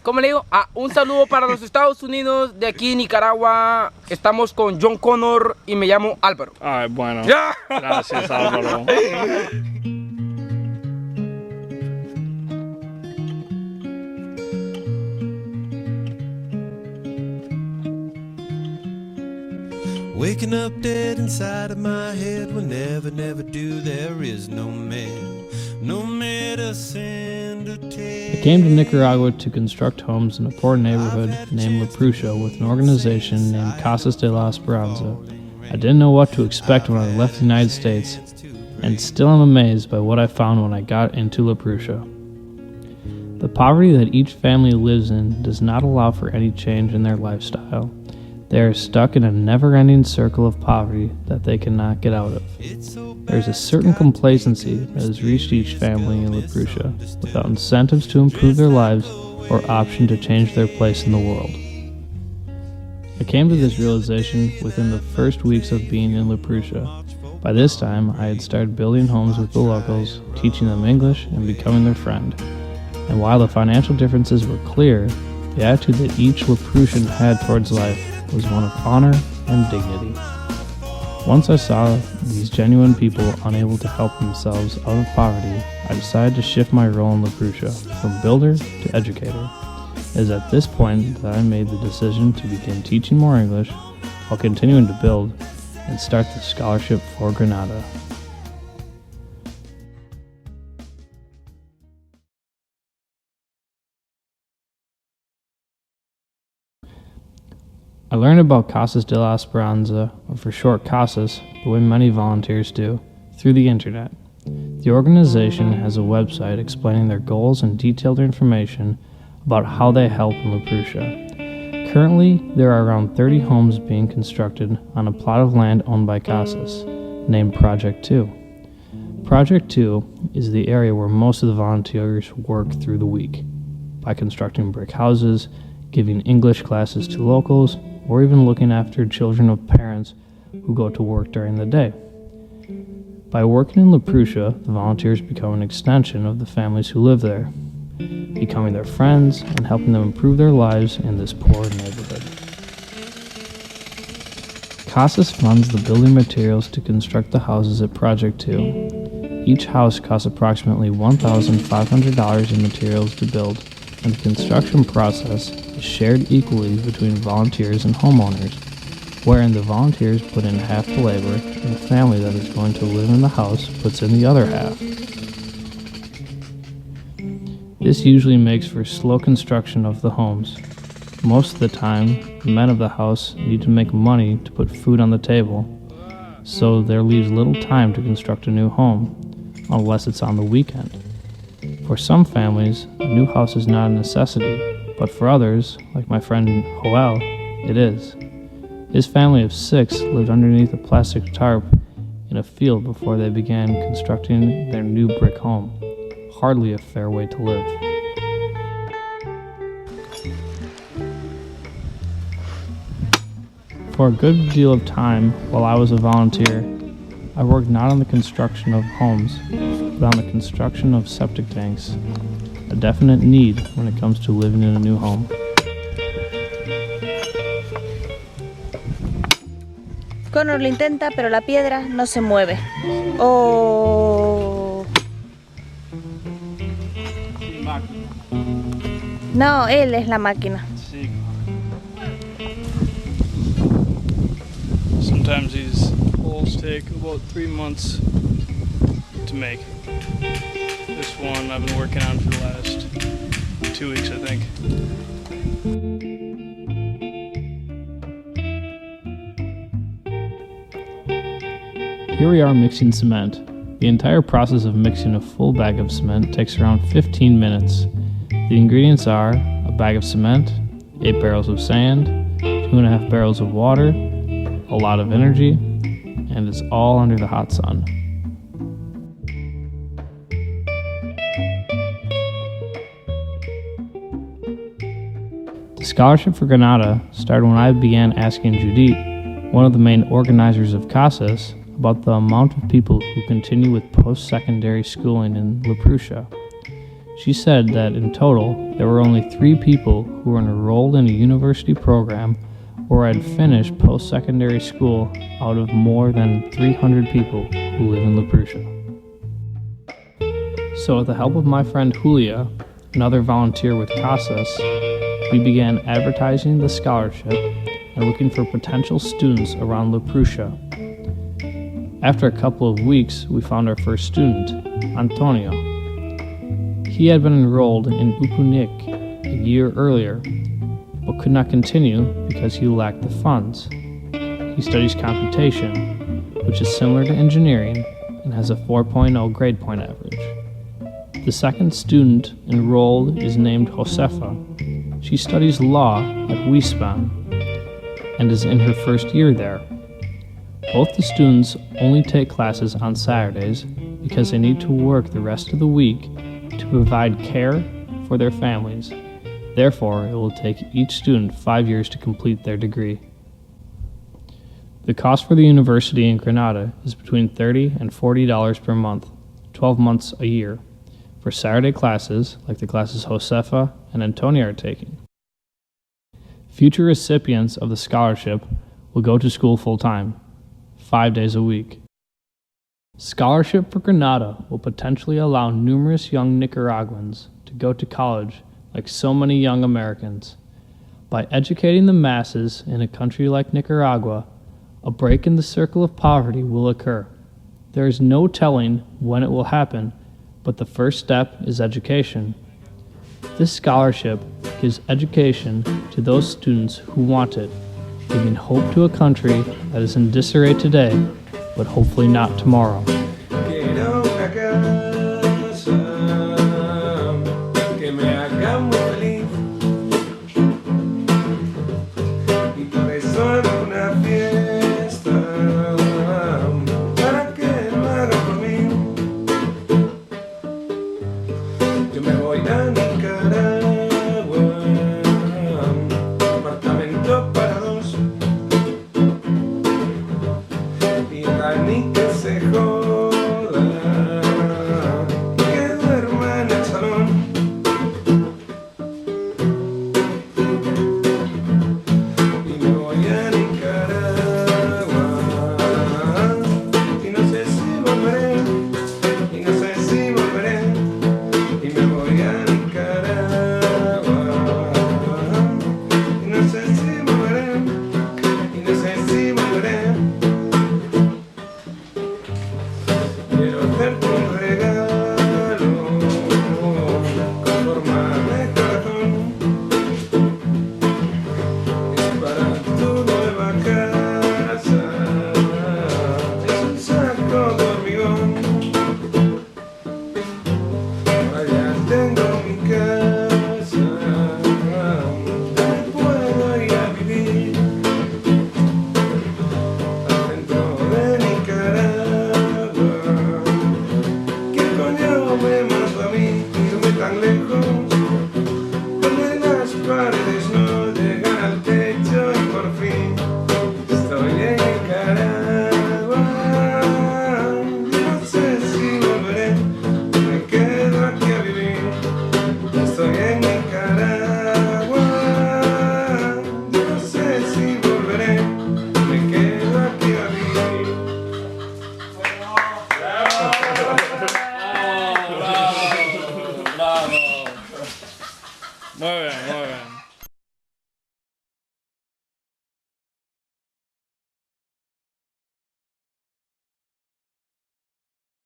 ¿Cómo le digo? Un saludo para los Estados Unidos, de aquí Nicaragua. Estamos con John Connor y me llamo Álvaro. Ay, bueno. Gracias, Álvaro. Waking up dead inside of my head will never, never do. There is no man, no medicine to take. I came to Nicaragua to construct homes in a poor neighborhood named La Prusia with an organization named Casas de la Esperanza. I didn't know what to expect when I left the United States, and still am amazed by what I found when I got into La Prusia. The poverty that each family lives in does not allow for any change in their lifestyle. They are stuck in a never-ending circle of poverty that they cannot get out of. There is a certain complacency that has reached each family in La Prusia without incentives to improve their lives or option to change their place in the world. I came to this realization within the first weeks of being in La Prusia. By this time, I had started building homes with the locals, teaching them English, and becoming their friend. And while the financial differences were clear, the attitude that each La Prusian had towards life was one of honor and dignity. Once I saw these genuine people unable to help themselves out of poverty, I decided to shift my role in La Prusia from builder to educator. It is at this point that I made the decision to begin teaching more English while continuing to build and start the scholarship for Granada. I learned about Casas de la Esperanza, or for short Casas, the way many volunteers do, through the internet. The organization has a website explaining their goals and detailed information about how they help in La Prusia. Currently, there are around 30 homes being constructed on a plot of land owned by Casas, named Project 2. Project 2 is the area where most of the volunteers work through the week, by constructing brick houses, giving English classes to locals, or even looking after children of parents who go to work during the day. By working in La Prusia, the volunteers become an extension of the families who live there, becoming their friends and helping them improve their lives in this poor neighborhood. Casas funds the building materials to construct the houses at Project 2. Each house costs approximately $1,500 in materials to build, and the construction process is shared equally between volunteers and homeowners, wherein the volunteers put in half the labor and the family that is going to live in the house puts in the other half. This usually makes for slow construction of the homes. Most of the time, the men of the house need to make money to put food on the table, so there leaves little time to construct a new home, unless it's on the weekend. For some families, a new house is not a necessity, but for others, like my friend Joel, it is. His family of 6 lived underneath a plastic tarp in a field before they began constructing their new brick home. Hardly a fair way to live. For a good deal of time, while I was a volunteer, I worked not on the construction of homes, but on the construction of septic tanks, a definite need when it comes to living in a new home. Connor lo intenta, pero la piedra no se mueve. Oh. No, él es la máquina. Sometimes these holes take about 3 months to make. This one I've been working on for the last 2 weeks, I think. Here we are mixing cement. The entire process of mixing a full bag of cement takes around 15 minutes. The ingredients are a bag of cement, 8 barrels of sand, 2.5 barrels of water, a lot of energy, and it's all under the hot sun. The scholarship for Granada started when I began asking Judith, one of the main organizers of Casas, about the amount of people who continue with post-secondary schooling in La Prusia. She said that in total, there were only 3 people who were enrolled in a university program or had finished post-secondary school out of more than 300 people who live in La Prusia. So with the help of my friend Julia, another volunteer with Casas, we began advertising the scholarship and looking for potential students around La Prusia. After a couple of weeks, we found our first student, Antonio. He had been enrolled in Upunik a year earlier, but could not continue because he lacked the funds. He studies computation, which is similar to engineering, and has a 4.0 grade point average. The second student enrolled is named Josefa. She studies law at Wiesbaden and is in her first year there. Both the students only take classes on Saturdays because they need to work the rest of the week to provide care for their families. Therefore, it will take each student 5 years to complete their degree. The cost for the university in Granada is between $30 and $40 per month, 12 months a year, for Saturday classes like the classes Josefa and Antonia are taking. Future recipients of the scholarship will go to school full-time, 5 days a week. Scholarship for Granada will potentially allow numerous young Nicaraguans to go to college like so many young Americans. By educating the masses in a country like Nicaragua, a break in the circle of poverty will occur. There is no telling when it will happen, but the first step is education. This scholarship gives education to those students who want it, giving hope to a country that is in disarray today, but hopefully not tomorrow. Quiero una casa que me haga muy feliz y por eso hago una fiesta para que lo haga por mí. Yo me voy a Nicaragua, apartamento para dos y la nica se joda, que duerma en el salón. Y me voy a Nicaragua y no sé si volveré, y no sé si volveré. Y me voy a Nicaragua y no sé si volveré, y no sé si volveré. Quiero hacerte un regalo con forma de corazón. Es para tu nueva casa, es un saco de hormigón. Allá tengo mi casa, donde puedo ir a vivir. Adentro de Nicaragua, ¿qué coño me mandó a mí irme tan lejos? Donde las paredes no llegan al techo y por fin estoy en Nicaragua. No sé si volveré, me quedo aquí a vivir. Estoy en Nicaragua, no sé si volveré, me quedo aquí a vivir. Muy bien, muy bien.